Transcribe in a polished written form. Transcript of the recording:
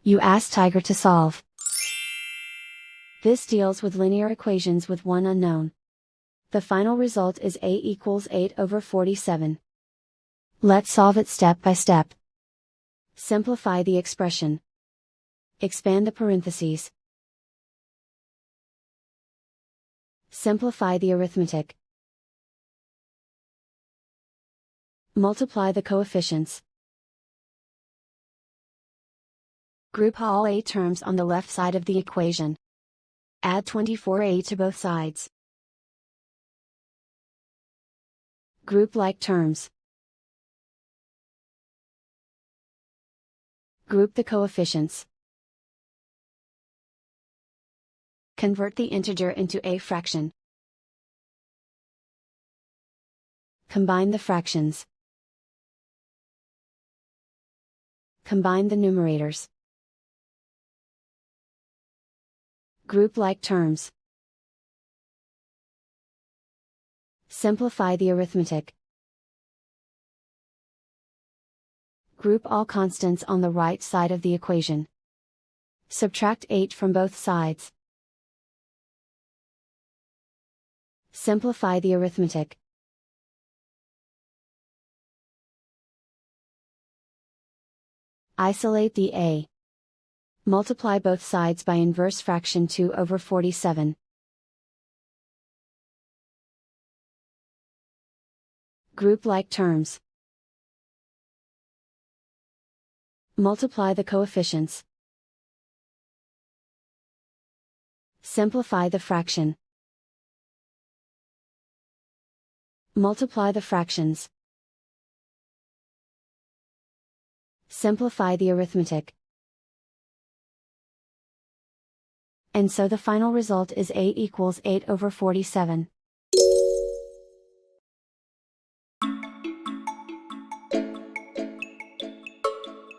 You ask Tiger to solve. This deals with linear equations with one unknown. The final result is A equals 8/47. Let's solve it step by step. Simplify the expression. Expand the parentheses. Simplify the arithmetic. Multiply the coefficients. Group all A terms on the left side of the equation. Add 24A to both sides. Group like terms. Group the coefficients. Convert the integer into a fraction. Combine the fractions. Combine the numerators. Group like terms. Simplify the arithmetic. Group all constants on the right side of the equation. Subtract 8 from both sides. Simplify the arithmetic. Isolate the A. Multiply both sides by inverse fraction 2/47. Group like terms. Multiply the coefficients. Simplify the fraction. Multiply the fractions. Simplify the arithmetic. And so the final result is A equals 8/47.